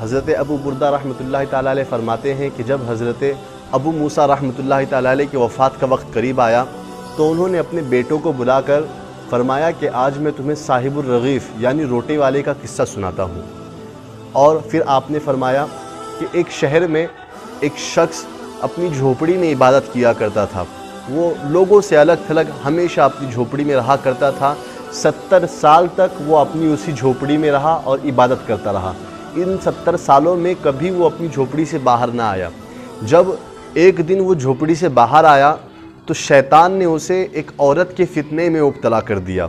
حضرت ابو بردہ رحمۃ اللہ تعالیٰ علیہ فرماتے ہیں کہ جب حضرت ابو موسیٰ رحمۃ اللہ تعالیٰ علیہ کی وفات کا وقت قریب آیا تو انہوں نے اپنے بیٹوں کو بلا کر فرمایا کہ آج میں تمہیں صاحب الرغیف یعنی روٹی والے کا قصہ سناتا ہوں۔ اور پھر آپ نے فرمایا کہ ایک شہر میں ایک شخص اپنی جھوپڑی میں عبادت کیا کرتا تھا، وہ لوگوں سے الگ تھلگ ہمیشہ اپنی جھوپڑی میں رہا کرتا تھا، 70 سال تک وہ اپنی اسی جھوپڑی میں رہا اور عبادت کرتا رہا۔ ان 70 سالوں میں کبھی وہ اپنی جھوپڑی سے باہر نہ آیا۔ جب ایک دن وہ جھوپڑی سے باہر آیا تو شیطان نے اسے ایک عورت کے فتنے میں مبتلا کر دیا۔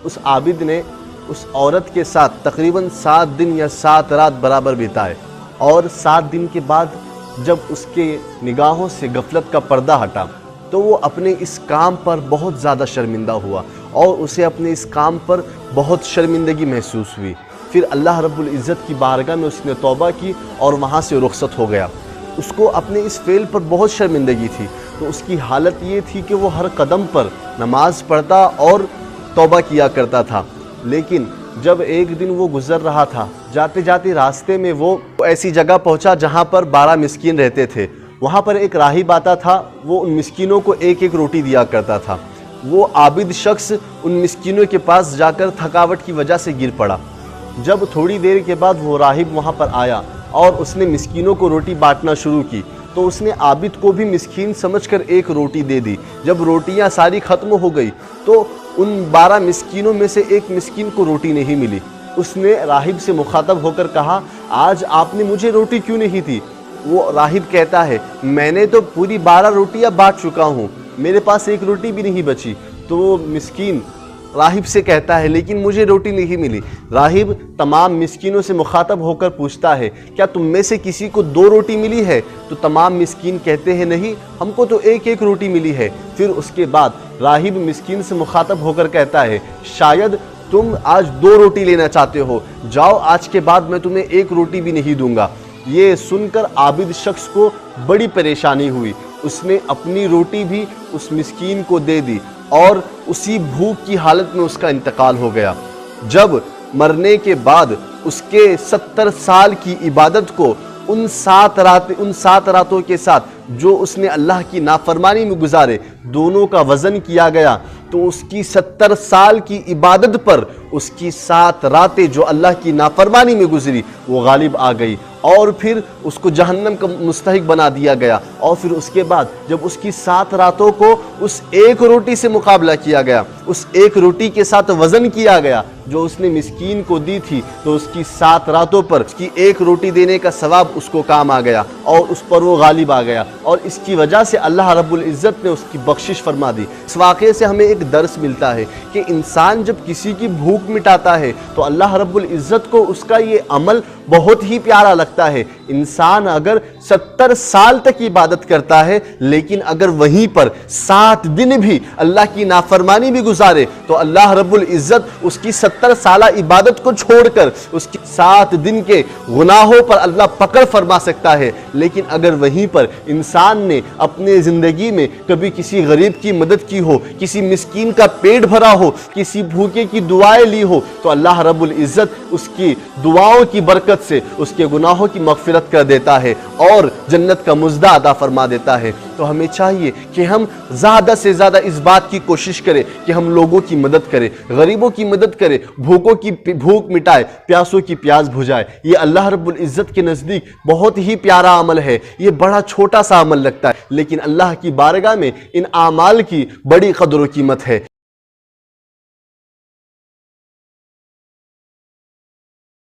اس عابد نے اس عورت کے ساتھ تقریباً 7 دن یا 7 رات برابر بتائے، اور 7 دن کے بعد جب اس کے نگاہوں سے غفلت کا پردہ ہٹا تو وہ اپنے اس کام پر بہت زیادہ شرمندہ ہوا اور اسے اپنے اس کام پر بہت شرمندگی محسوس ہوئی۔ پھر اللہ رب العزت کی بارگاہ میں اس نے توبہ کی اور وہاں سے رخصت ہو گیا۔ اس کو اپنے اس فعل پر بہت شرمندگی تھی، تو اس کی حالت یہ تھی کہ وہ ہر قدم پر نماز پڑھتا اور توبہ کیا کرتا تھا۔ لیکن جب ایک دن وہ گزر رہا تھا، جاتے جاتے راستے میں وہ ایسی جگہ پہنچا جہاں پر 12 مسکین رہتے تھے۔ وہاں پر ایک راہب آتا تھا، وہ ان مسکینوں کو ایک ایک روٹی دیا کرتا تھا۔ وہ عابد شخص ان مسکینوں کے پاس جا کر تھکاوٹ کی وجہ سے گر پڑا۔ جب تھوڑی دیر کے بعد وہ راہب وہاں پر آیا اور اس نے مسکینوں کو روٹی بانٹنا شروع کی تو اس نے عابد کو بھی مسکین سمجھ کر ایک روٹی دے دی۔ جب روٹیاں ساری ختم ہو گئی تو ان 12 مسکینوں میں سے ایک مسکین کو روٹی نہیں ملی۔ اس نے راہب سے مخاطب ہو کر کہا، آج آپ نے مجھے روٹی کیوں نہیں دی؟ وہ راہب کہتا ہے، میں نے تو پوری 12 روٹیاں بانٹ چکا ہوں، میرے پاس ایک روٹی بھی نہیں بچی۔ تو وہ مسکین راہب سے کہتا ہے، لیکن مجھے روٹی نہیں ملی۔ راہب تمام مسکینوں سے مخاطب ہو کر پوچھتا ہے، کیا تم میں سے کسی کو 2 روٹی ملی ہے؟ تو تمام مسکین کہتے ہیں، نہیں، ہم کو تو ایک ایک روٹی ملی ہے۔ پھر اس کے بعد راہب مسکین سے مخاطب ہو کر کہتا ہے، شاید تم آج 2 روٹی لینا چاہتے ہو، جاؤ آج کے بعد میں تمہیں ایک روٹی بھی نہیں دوں گا۔ یہ سن کر عابد شخص کو بڑی پریشانی ہوئی۔ اس نے اپنی روٹی بھی اس مسکین کو دے دی اور اسی بھوک کی حالت میں اس کا انتقال ہو گیا۔ جب مرنے کے بعد اس کے 70 سال کی عبادت کو ان 7 راتوں کے ساتھ جو اس نے اللہ کی نافرمانی میں گزارے دونوں کا وزن کیا گیا تو اس کی 70 سال کی عبادت پر اس کی 7 راتیں جو اللہ کی نافرمانی میں گزری وہ غالب آ گئی، اور پھر اس کو جہنم کا مستحق بنا دیا گیا۔ اور پھر اس کے بعد جب اس کی 7 راتوں کو اس ایک روٹی سے مقابلہ کیا گیا، اس ایک روٹی کے ساتھ وزن کیا گیا جو اس نے مسکین کو دی تھی، تو اس کی 7 راتوں پر اس کی ایک روٹی دینے کا ثواب اس کو کام آ گیا اور اس پر وہ غالب آ گیا، اور اس کی وجہ سے اللہ رب العزت نے اس کی بخشش فرما دی۔ اس واقعے سے ہمیں ایک درس ملتا ہے کہ انسان جب کسی کی بھوک مٹاتا ہے تو اللہ رب العزت کو اس کا یہ عمل بہت ہی پیارا لگتا ہے۔ انسان اگر 70 سال تک عبادت کرتا ہے لیکن اگر وہیں پر 7 دن بھی اللہ کی نافرمانی بھی گزارے تو اللہ رب العزت اس کی 70 سالہ عبادت کو چھوڑ کر اس کی 7 دن کے گناہوں پر اللہ پکڑ فرما سکتا ہے۔ لیکن اگر وہیں پر انسان نے اپنے زندگی میں کبھی کسی غریب کی مدد کی ہو، کسی مسکین کا پیٹ بھرا ہو، کسی بھوکے کی دعائیں لی ہو تو اللہ رب العزت اس کی دعاؤں کی برکت سے اس کے گناہوں کی مغفرت کر دیتا ہے اور جنت کا مزدہ عطا فرما دیتا ہے۔ تو ہمیں چاہیے کہ ہم زیادہ سے زیادہ اس بات کی کوشش کریں کہ ہم لوگوں کی مدد کریں، غریبوں کی مدد کریں، بھوکوں کی بھوک مٹائے، پیاسوں کی پیاس بجھائے۔ یہ اللہ رب العزت کے نزدیک بہت ہی پیارا عمل ہے۔ یہ بڑا چھوٹا سا عمل لگتا ہے لیکن اللہ کی بارگاہ میں ان اعمال کی بڑی قدر و قیمت ہے۔